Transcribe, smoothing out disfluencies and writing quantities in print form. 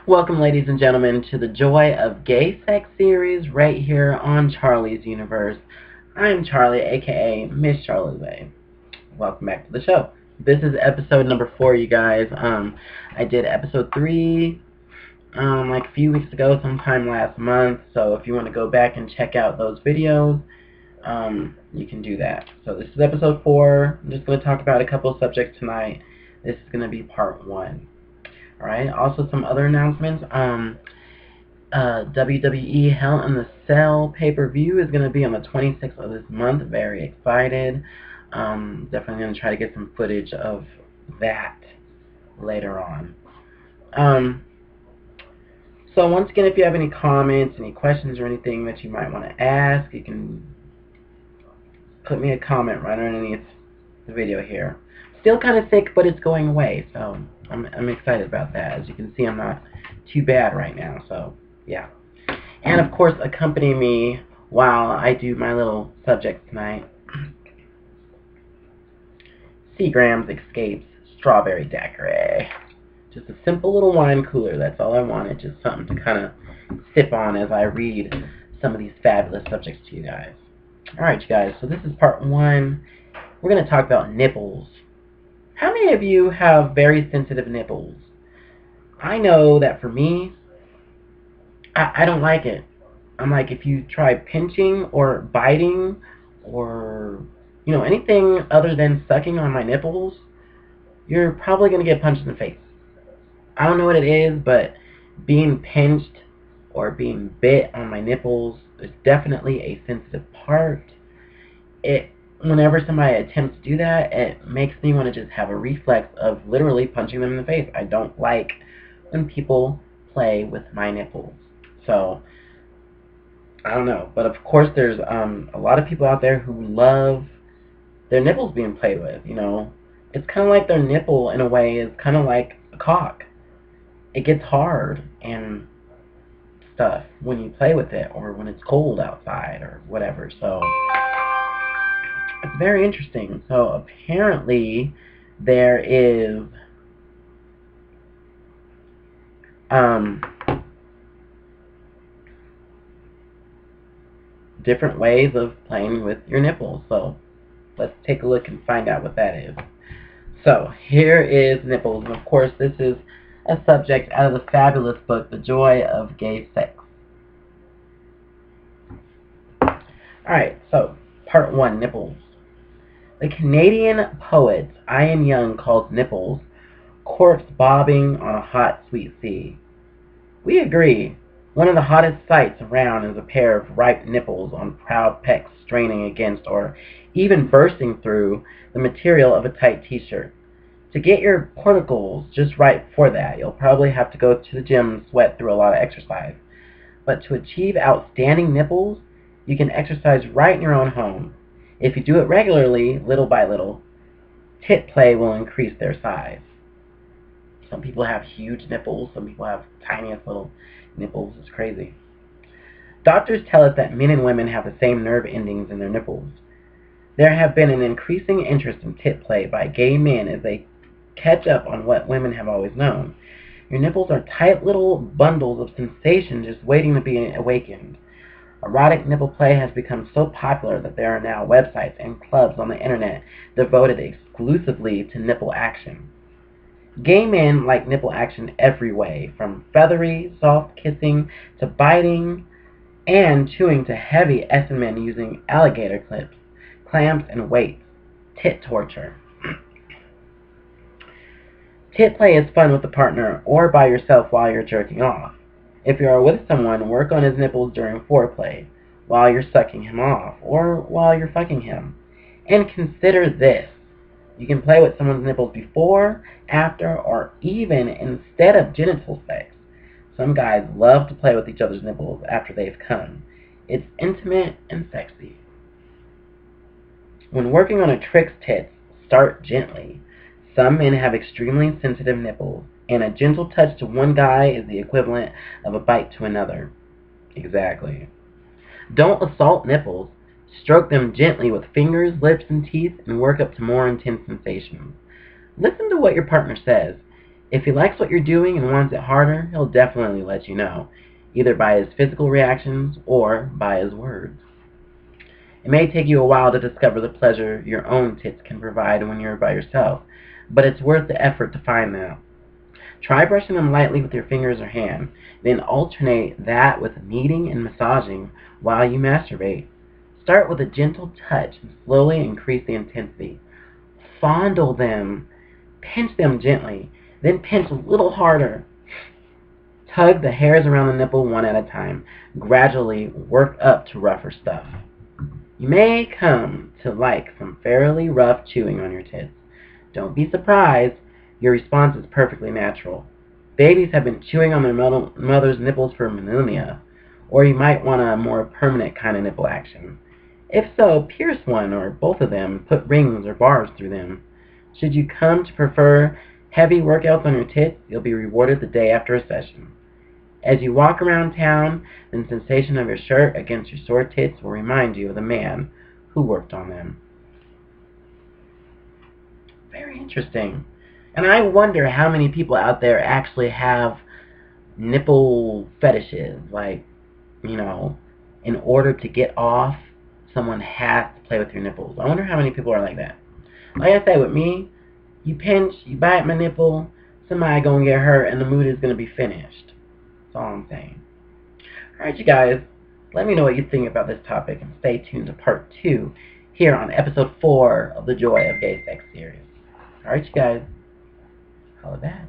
Welcome, ladies and gentlemen, to the Joy of Gay Sex series right here on Charlie's Universe. I'm Charlie, aka Miss Charlie Way. Welcome back to the show. This is episode number 4, you guys. I did episode 3 like a few weeks ago, sometime last month. So if you want to go back and check out those videos, you can do that. So this is episode 4. I'm just going to talk about a couple of subjects tonight. This is going to be part 1. Alright, also some other announcements. WWE Hell in the Cell pay-per-view is going to be on the 26th of this month. Very excited. Definitely going to try to get some footage of that later on. So once again, if you have any comments, any questions, or anything that you might want to ask, you can put me a comment right underneath the video here. Still kind of sick, but it's going away, so I'm excited about that. As you can see, I'm not too bad right now, so yeah. And of course, accompany me while I do my little subject tonight. Seagram's Escapes Strawberry Daiquiri. Just a simple little wine cooler, that's all I wanted. Just something to kind of sip on as I read some of these fabulous subjects to you guys. Alright, you guys, so this is part 1. We're going to talk about nipples. How many of you have very sensitive nipples? I know that for me, I don't like it. I'm like, if you try pinching or biting or, you know, anything other than sucking on my nipples, you're probably going to get punched in the face. I don't know what it is, but being pinched or being bit on my nipples is definitely a sensitive part. Whenever somebody attempts to do that, it makes me want to just have a reflex of literally punching them in the face. I don't like when people play with my nipples. So, I don't know. But of course, there's a lot of people out there who love their nipples being played with, you know. It's kind of like their nipple, in a way, is kind of like a cock. It gets hard and stuff when you play with it, or when it's cold outside, or whatever. So it's very interesting. So apparently there is different ways of playing with your nipples. So let's take a look and find out what that is. So here is nipples, and of course this is a subject out of the fabulous book, The Joy of Gay Sex. Alright, so part 1, nipples. The Canadian poet Ian Young calls nipples corks bobbing on a hot, sweet sea. We agree. One of the hottest sights around is a pair of ripe nipples on proud pecs straining against or even bursting through the material of a tight t-shirt. To get your portacles just right for that, you'll probably have to go to the gym and sweat through a lot of exercise. But to achieve outstanding nipples, you can exercise right in your own home. If you do it regularly, little by little, tit play will increase their size. Some people have huge nipples, some people have tiniest little nipples. It's crazy. Doctors tell us that men and women have the same nerve endings in their nipples. There have been an increasing interest in tit play by gay men as they catch up on what women have always known. Your nipples are tight little bundles of sensation just waiting to be awakened. Erotic nipple play has become so popular that there are now websites and clubs on the internet devoted exclusively to nipple action. Gay men like nipple action every way, from feathery, soft kissing to biting and chewing to heavy men using alligator clips, clamps, and weights. Tit torture. Tit play is fun with a partner or by yourself while you're jerking off. If you are with someone, work on his nipples during foreplay, while you're sucking him off, or while you're fucking him. And consider this. You can play with someone's nipples before, after, or even instead of genital sex. Some guys love to play with each other's nipples after they've come. It's intimate and sexy. When working on a trick's tits, start gently. Some men have extremely sensitive nipples, and a gentle touch to one guy is the equivalent of a bite to another. Exactly. Don't assault nipples. Stroke them gently with fingers, lips, and teeth, and work up to more intense sensations. Listen to what your partner says. If he likes what you're doing and wants it harder, he'll definitely let you know, either by his physical reactions or by his words. It may take you a while to discover the pleasure your own tits can provide when you're by yourself, but it's worth the effort to find them. Try brushing them lightly with your fingers or hand, then alternate that with kneading and massaging while you masturbate. Start with a gentle touch and slowly increase the intensity. Fondle them, pinch them gently, then pinch a little harder. Tug the hairs around the nipple one at a time. Gradually work up to rougher stuff. You may come to like some fairly rough chewing on your tits. Don't be surprised. Your response is perfectly natural. Babies have been chewing on their mother's nipples for millennia, or you might want a more permanent kind of nipple action. If so, pierce one or both of them, put rings or bars through them. Should you come to prefer heavy workouts on your tits, you'll be rewarded the day after a session. As you walk around town, the sensation of your shirt against your sore tits will remind you of the man who worked on them. Very interesting. And I wonder how many people out there actually have nipple fetishes. Like, in order to get off, someone has to play with your nipples. I wonder how many people are like that. Like I said, with me, you pinch, you bite my nipple, somebody gonna get hurt, and the mood is gonna be finished. That's all I'm saying. Alright, you guys, let me know what you think about this topic, and stay tuned to part 2 here on episode 4 of the Joy of Gay Sex series. Alright, you guys, holla back.